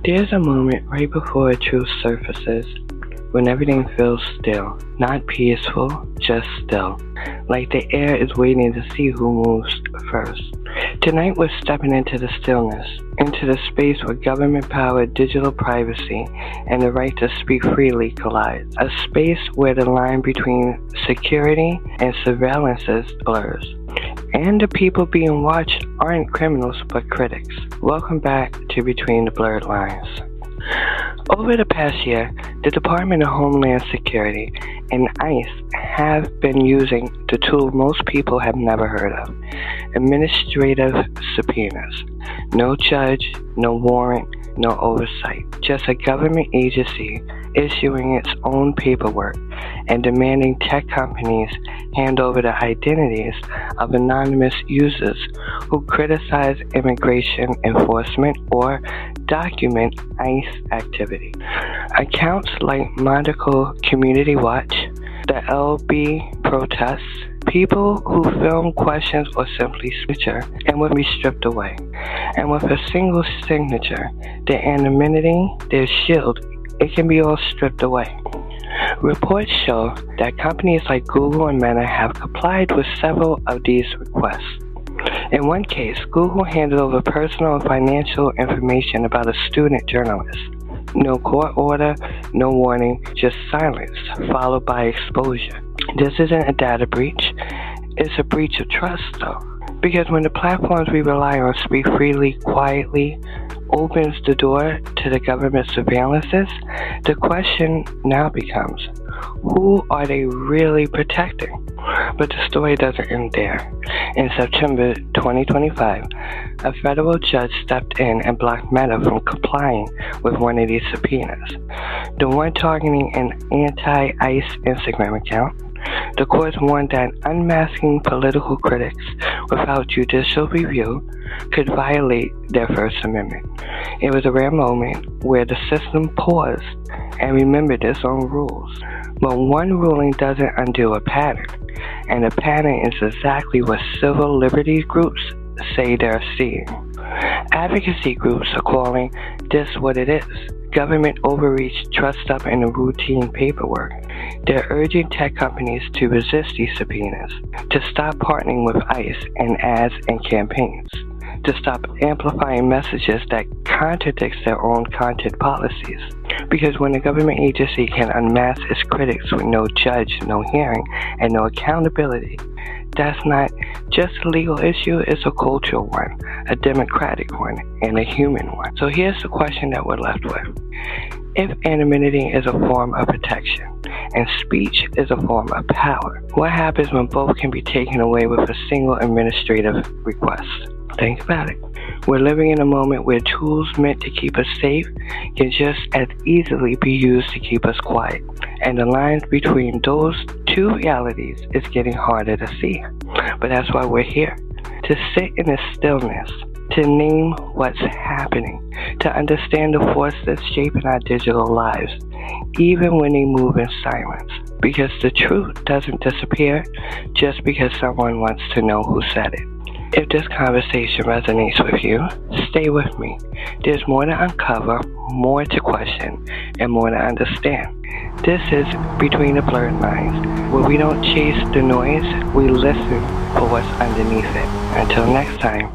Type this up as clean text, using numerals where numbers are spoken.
There's a moment right before a truth surfaces when everything feels still, not peaceful, just still, like the air is waiting to see who moves first. Tonight we're stepping into the stillness, into the space where government power, digital privacy, and the right to speak freely collide. A space where the line between security and surveillance blurs. And the people being watched aren't criminals but critics. Welcome back to Between the Blurred Lines. Over the past year, the Department of Homeland Security and ICE have been using the tool most people have never heard of: administrative subpoenas. No judge, no warrant, no oversight. Just a government agency issuing its own paperwork and demanding tech companies hand over the identities of anonymous users who criticize immigration enforcement or document ICE activity. Accounts like Monaco Community Watch, the LB protests, people who film questions or simply signature and will be stripped away. And with a single signature, their anonymity, their shield, it can be all stripped away. Reports show that companies like Google and Meta have complied with several of these requests. In one case, Google handed over personal and financial information about a student journalist. No court order, no warning, just silence, followed by exposure. This isn't a data breach, it's a breach of trust though. Because when the platforms we rely on speak freely, quietly, opens the door to the government surveillances, the question now becomes, who are they really protecting? But the story doesn't end there. In September 2025, a federal judge stepped in and blocked Meta from complying with one of these subpoenas, the one targeting an anti-ICE Instagram account. The court warned that unmasking political critics without judicial review could violate their First Amendment. It was a rare moment where the system paused and remembered its own rules. But one ruling doesn't undo a pattern, and the pattern is exactly what civil liberties groups say they're seeing. Advocacy groups are calling this what it is: government overreach trussed up in routine paperwork. They're urging tech companies to resist these subpoenas, to stop partnering with ICE in ads and campaigns, to stop amplifying messages that contradict their own content policies. Because when a government agency can unmask its critics with no judge, no hearing, and no accountability, that's not just a legal issue, it's a cultural one, a democratic one, and a human one. So here's the question that we're left with. If anonymity is a form of protection and speech is a form of power, what happens when both can be taken away with a single administrative request? Think about it. We're living in a moment where tools meant to keep us safe can just as easily be used to keep us quiet. And the lines between those two realities is getting harder to see. But that's why we're here. To sit in the stillness, to name what's happening, to understand the force that's shaping our digital lives, even when they move in silence. Because the truth doesn't disappear just because someone wants to know who said it. If this conversation resonates with you, stay with me. There's more to uncover, more to question, and more to understand. This is Between the Blurred Lines, where we don't chase the noise, we listen for what's underneath it. Until next time.